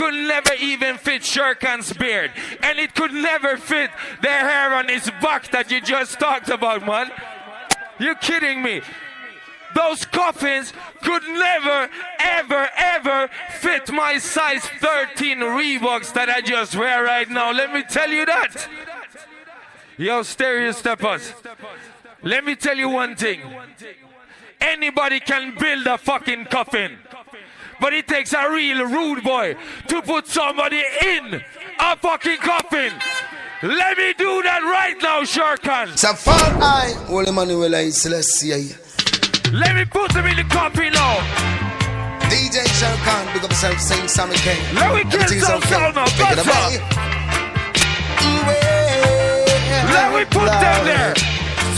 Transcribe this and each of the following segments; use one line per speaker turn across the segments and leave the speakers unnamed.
could never even fit Shurkan's beard. And it could never fit the hair on his back that you just talked about, man. You're kidding me. Those coffins could never, ever, ever fit my size 13 Reeboks that I just wear right now. Let me tell you that. Yo, StereoSteppas. Let me tell you one thing. Anybody can build a fucking coffin. But it takes a real rude boy to put somebody in a fucking coffin. Let me do that right now, Shurkan.
Safari, Holy Manuel, Celestia.
Let me put them in the coffin now.
DJ Shurkan, big up yourself, saying Sammy King.
Let me kill some sound now. Let me put them there.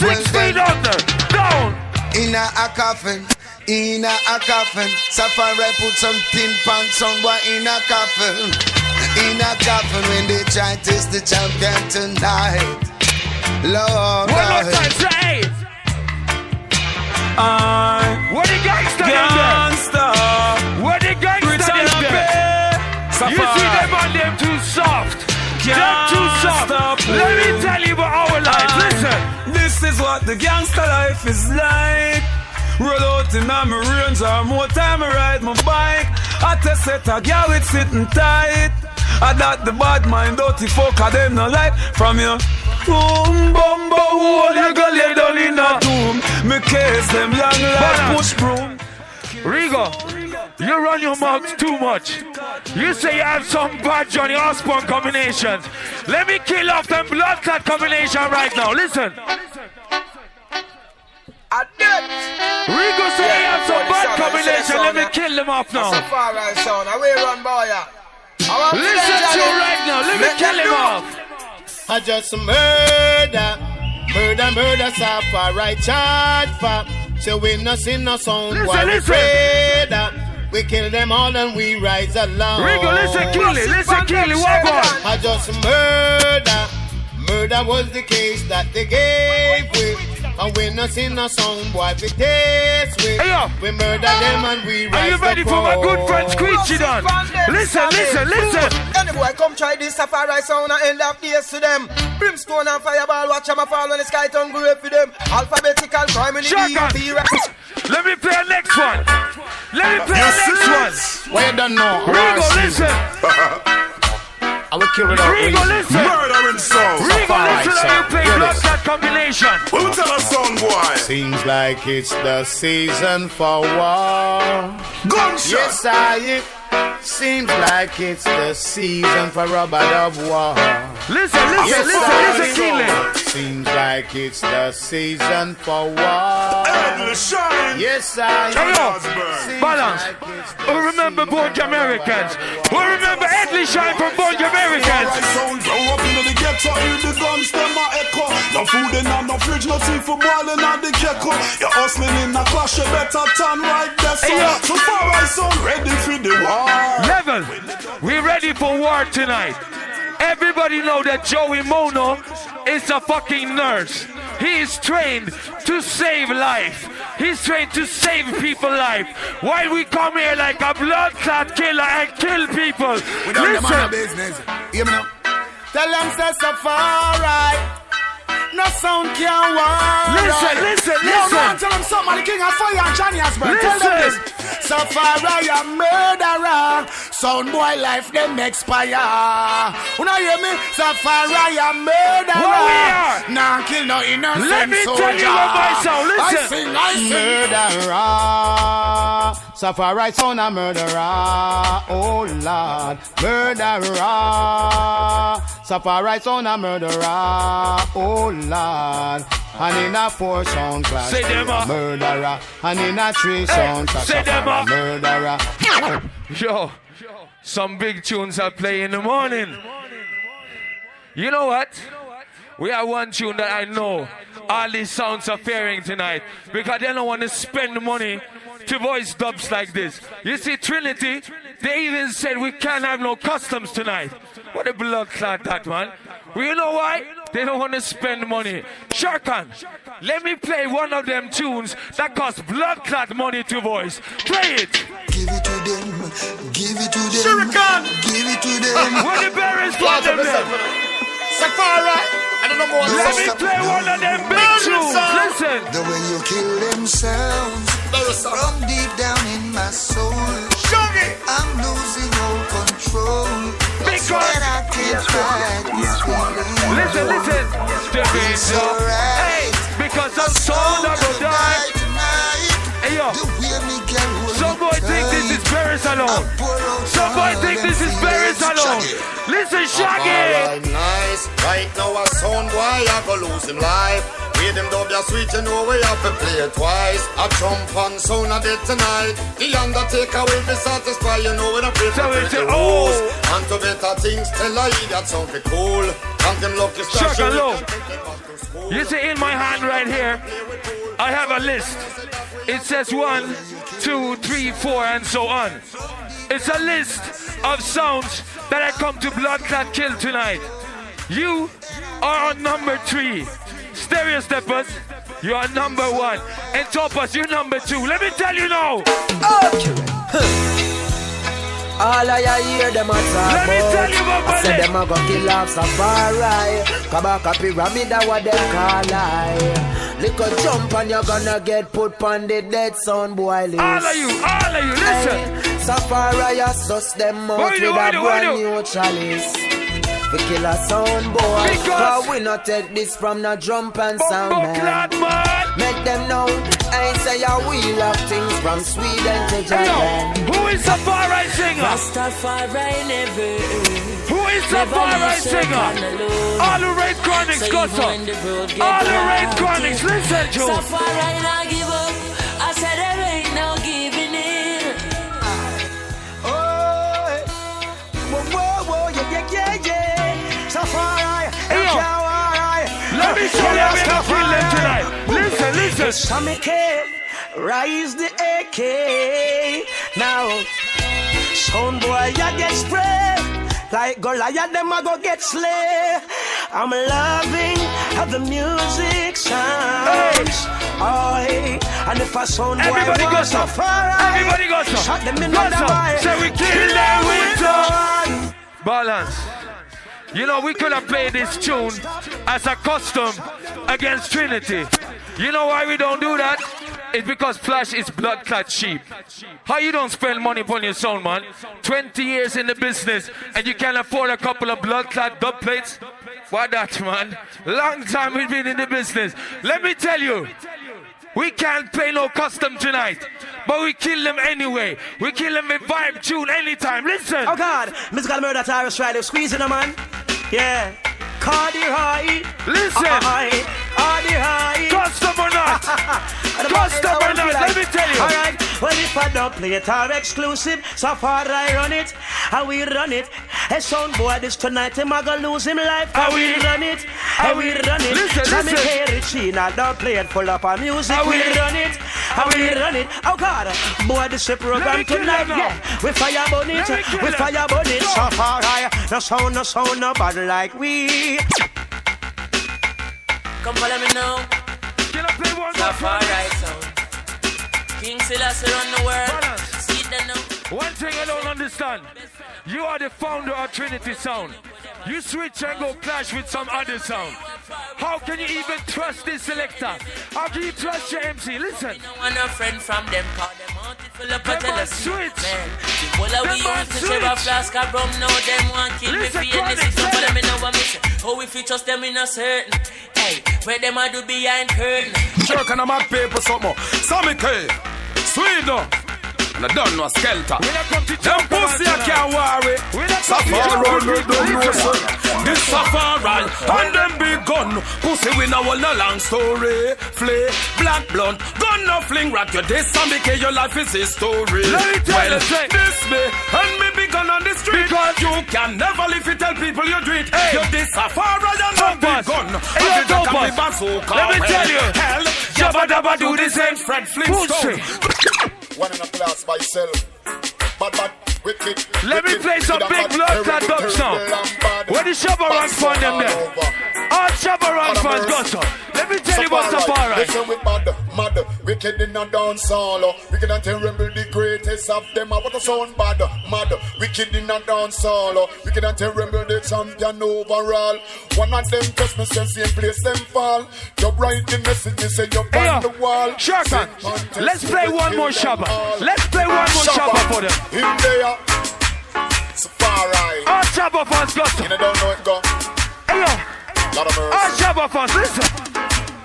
6 feet under. Down.
In a coffin. In a coffin. Safari put some tin pants on boy in a coffin. In a coffin when they try to test the champion tonight. Lord.
One more time, say. What the gangsta them there? What the gangsta them there? You see them on them too soft. Them too soft. Let me tell you about our life. Listen.
This is what the gangsta life is like. Roll out in my range or more time I ride my bike. I test set a girl with sitting tight. I that the bad mind dirty fuck I them no like from you. Boom, bumbo, hole, you go lay down in a tomb. Me case them long like push broom.
Rigo, you run your mouth too much. You say you have some bad Johnny Osborne combinations. Let me kill off them blood clot combination right now. Listen. Rigo say you have some bad combination. Let me kill them off now.
StereoSteppa, away run boy.
Listen to you right now. Let me kill him off.
I just murder, Safari charge for. So we no sin no sound.
Listen.
We kill them all and we rise along.
Rigo, listen, kill it, what boy?
I just murder was the case that they gave with. And we no sin no sound, boy, we taste with.
Hey, yo.
We murder them and we rise.
Are you ready for my good friend Squeegee Don? Listen.
Any boy come try this Safari sound and end up days to them. Brimstone and fireball, watch them fall when the sky turn grey for them. Alphabetical crime in the DP.
Let me play the next one.
Well, you don't know.
Rigo, listen.
I will kill it out.
Rigo, listen.
Murdering sound.
Rigo, listen how you play blood clot combination.
Who tell us sound boy?
Seems like it's the season for war.
Gunshot.
Yes, seems like it's the season for rubber dub war.
Listen, Keelan.
Seems like it's the season for war. Yes,
Balance. Who remember Born Americans? Who remember Edley Shine from Born Americans?
No food in no fridge, no tea for boiling on the gecko. You're hustling in a clash, you better turn right there. So far I sound ready for the war.
Level, we ready for war tonight. Everybody know that Joey Mono is a fucking nurse. He is trained to save life. He's trained to save people's life. While we come here like a blood clot killer and kill people. Listen.
Hear me now. Tell them say Safari. No sound can war.
Listen.
No, tell them something. The King of Fire and Johnny Osborne. Tell them this. Safari a murderer. Sound boy life them expire. You know hear me? Safari a murderer.
What we are?
Nah kill no innocent
Let me
soldier.
tell you what my sound. Listen.
I sing. Murderer. Safari sound a murderer. Oh Lord. Murderer. Safari sound a murderer. Oh Lord. And in a 4 sound class,
say them up.
Murderer. And in a 3 sound class,
say them up.
Murderer.
Yo, some big tunes I play in the morning. You know what? We have one tune that I know all these sounds are fearing tonight because they don't want to spend money to voice dubs like this. You see, Trinity, they even said we can't have no customs tonight. What a blood clot that, man. Well, you know why? They don't want to spend money. Shurkan, let me play one of them tunes that cost blood clot money to voice. Play it.
Give it to them. Give it to them.
Shurkan,
Give them.
Where the berries from them then?
Safari. I don't know more.
Let me play one of them big tunes. Listen.
The way you kill them sounds from deep down in my soul. I'm losing all control.
Because
I can't fight this feeling.
listen.
It's alright.
Hey, because I'm so never die. Hey yo, some boy think this is Paris alone. Some boy think this is Paris alone. Listen, Shaggy.
Nice. Right now a sound boy I go lose him life. With him dub ya sweet, you know we have to play it twice. I jump on sound a day tonight. The Undertaker will be satisfied, you know when I play
So
to
it's
the
oh.
rules. And to better things, tell I that sound be cool. And them lucky stars.
Shaka low. You see in my hand right here, I have a list. It says 1, 2, 3, 4, and so on. It's a list of sounds that I come to Blood Clot Kill tonight. You are on number 3. StereoSteppa, you are number 1. And Topaz, you're number 2. Let me tell you now.
All I hear them a talk
Let me tell you about my
say
list.
them a go kill off Safari. Kabaka pyramid a what them call I. Little jump and you're gonna get put on the dead sound boy list.
All of you, listen.
Hey, Safari a sus them out with a brand new chalice. We kill a sound boy,
because
we not take this from the jump and sound
Clad
man.
man.
Make them know, I ain't say a wheel of things from Sweden to Japan.
Who is the far right singer?
Rastafari never.
Who is the far right singer? All the Red Chronics, go so. All the Red Chronics, listen to.
Safari not give up. I said there ain't no giving in.
Whoa, yeah. Safari,
Hey, yo. Let me show you how we gonna kill them tonight. Listen.
Sammy K, rise the AK. Now, sound boy, ya get spray. Like Goliath, them a go get slay. I'm loving how the music sounds. Oh, hey. And if a sound boy
Everybody
wants
goes up.
Safari,
Everybody goes up.
shot them in
Goes
the
up.
boy.
So we kill them with one. Balance. You know, we could have played this tune as a custom against Trinity. You know why we don't do that? It's because Flash is blood clot cheap. How you don't spend money upon your sound, man? 20 years in the business and you can afford a couple of blood clot dub plates? Why that, man? Long time we've been in the business. Let me tell you, we can't play no custom tonight, but we kill them anyway. We kill them with vibe tune anytime. Listen.
Oh God, musical murder Tyrus Riley squeezing a man. Yeah. Cardi high.
Listen.
Cardi high.
Custom or not? Custom or not? Let me tell you.
Alright, well if I don't play it or exclusive, so far I run it, how we run it. A sound boy this tonight, him a go lose him life, how we run it, how we run it.
Listen.
Sammy K. Regina don't play it full up of music, we run it, how we run it. Oh God, boy this a program tonight, yeah. We fire burn it, we fire burn it. So far I, no sound, nobody like we.
Come follow me now.
Can I play one more
Safari sound. King Selassie run the world.
Balance.
See them now.
One thing I don't understand. You are the founder of Trinity Sound. You switch and go clash with some other sound. How can you even trust this selector? How can you trust your MC? Listen.
No one a friend from them. Call them out it full of
Them
jealousy.
man switch.
Man, the whole of we
Them man
used to share a
switch.
flask of rum. Now them want kill me
Listen,
for
Chronic,
anything. So
tell
follow
them.
me now what me say. Oh, if you trust them in a certain. Hey, where them a do behind curtain.
Sure, can I make paper something? Sammy K, Sweden, and I don't know Skelter.
We not come to
Them
jump
pussy
around
I can't worry.
We not come to
Safari,
jump
no,
around.
don't know,
Listen.
sir. This Safari, and them big gun. Pussy we know all no long story. Flay, black blunt, gun no fling rock your this Sammy K, your life is a story.
Let me tell you, say.
This me, and me big gun on the street.
Because
you can never live it, tell people you do it.
Hey.
You're this Safari, and no big gun.
Hey, yo, Topaz. Let me tell you.
Hell, Jabba Dabba do the same Fred Flintstone.
One in a class by yourself. Bad, wicked.
Let me play some big blood clot dubs now. Where the Shabba run fund them there? All Shabba run fund go so. Let me tell you what's up, alright.
Listen with mad, we Wicked in a dance hall. Wicked and terrible, the greatest of them. What a sound bad, mad. Wicked in a dance hall. Wicked and terrible, the champion overall. One of them touch me, same place them fall. You write the message, you say you're on the wall.
Sharkan, let's play one more shabba. Let's play one more shabba for them.
In there, Safari.
All shabba fans, got
You don't know it go.
Hey yo,
Lot of mercy.
all shabba fans, listen.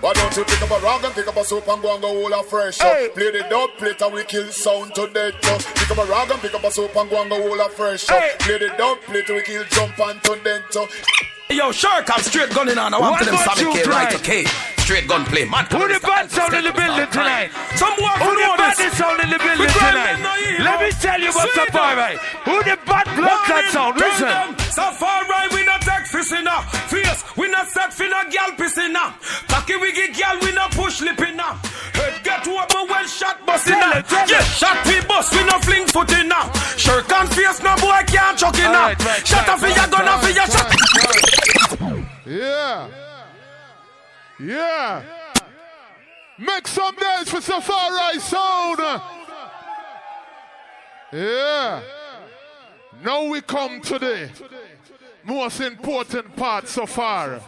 Why don't you pick up a rag and pick up a soap and go all a fresh?
Hey.
Play the dub plate and we kill sound to death. Pick up a rag and pick up a soap and go all a fresh.
Hey.
Play the dub plate and we kill jump and to death.
Yo, Sharkan, straight gunning on. I want
One
them
more
Sammy K,
tune
right,
tonight.
okay. Straight gun play, man.
Who the bad sound in the building tonight?
Some more
Who the
for
baddest sound in the building tonight? Let me tell you what's up, alright. Who the bad blood that sound? Listen.
Safari, we not take fish in her. Face, we not set for no gal piss in her. Cocky wiggy gal, we not push lip in her. Head get to up, well shot bust in her. Yeah, shot we bust, we no fling foot in her. Sharkan face, no boy can't chuck in her. Shot off for your gun, off for your shot.
Yeah. Yeah. Make some noise for Safari Sound. Yeah. Now we come to the most important part so far.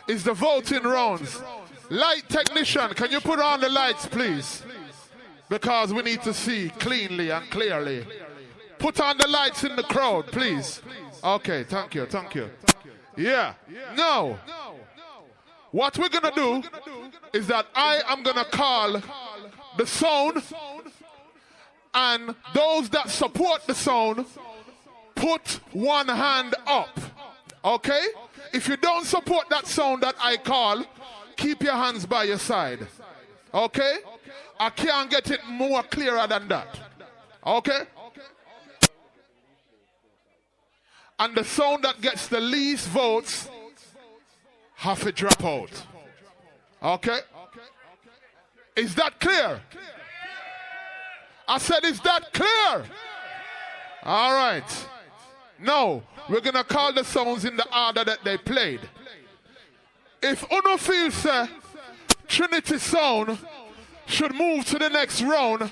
Is the voting rounds. Light technician, can you put on the lights, please? Because we need to see cleanly and clearly. Put on the lights in the crowd, please. Okay, thank you, thank you. Yeah. Now, what we're gonna do is that I am gonna call the sound, and those that support the sound, put one hand up. Okay? If you don't support that sound that I call, keep your hands by your side. Okay? I can't get it more clearer than that. Okay? And the sound that gets the least votes have to drop out. Okay? Is that clear? I said, is that clear? All right. Now, we're going to call the sounds in the order that they played. If Uno feels Trinity sound should move to the next round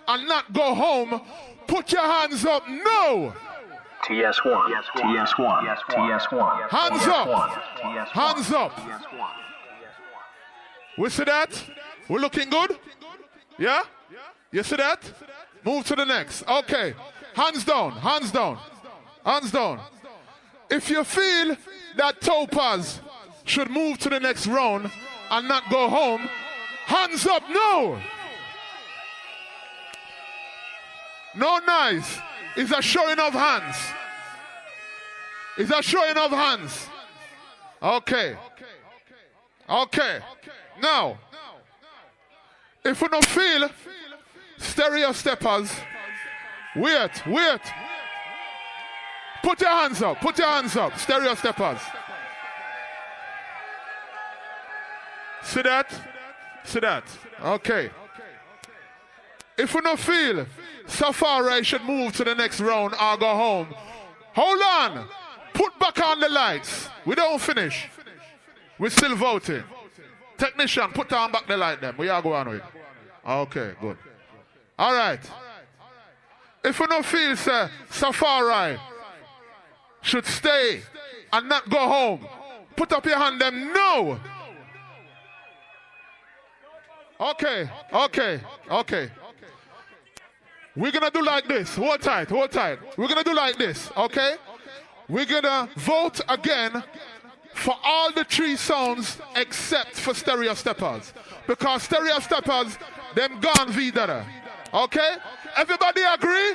and not go home, put your hands up. No!
TS1, TS1, TS1.
Hands up. Hands up. We see that? We're looking good? Yeah? You see that? Move to the next. Okay. Hands down. Hands down. Hands down. If you feel that Topaz should move to the next round and not go home, hands up. No. No nice. It's a showing of hands. It's a showing of hands. Okay. Okay. Now, if we don't feel StereoSteppas, wait. Put your hands up. Put your hands up. StereoSteppas. See that? See that? Okay. If we don't feel Safari should move to the next round or go home, hold on. Put back on the lights. We don't finish. We're still voting. Technician, put on back the light then. We are going with. Okay, good. All right. If we don't feel Safari should stay and not go home, put up your hand them. No. Okay. We're going to do like this. Hold tight. We're going to do like this, okay? We're going to vote again for all the three sounds except for StereoSteppas. Because StereoSteppas, them gone vidara. Okay? Everybody agree?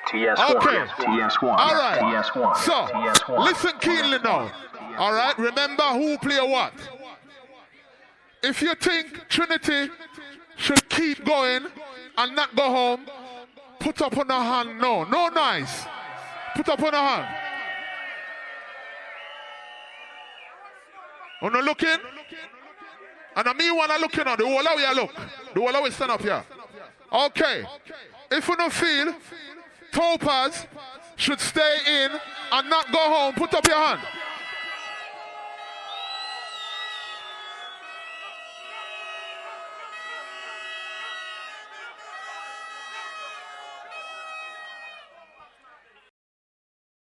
TS1,
Okay.
TS1.
All right.
TS1.
So,
TS1.
listen keenly now. All right? Remember who play what. If you think Trinity should keep going and not go home, put up on a hand. No nice. Put up on a hand. On the looking? And I mean when I looking on the whole of you look. The whole of you stand up here. Okay. If you don't feel Topaz should stay in and not go home, put up your hand.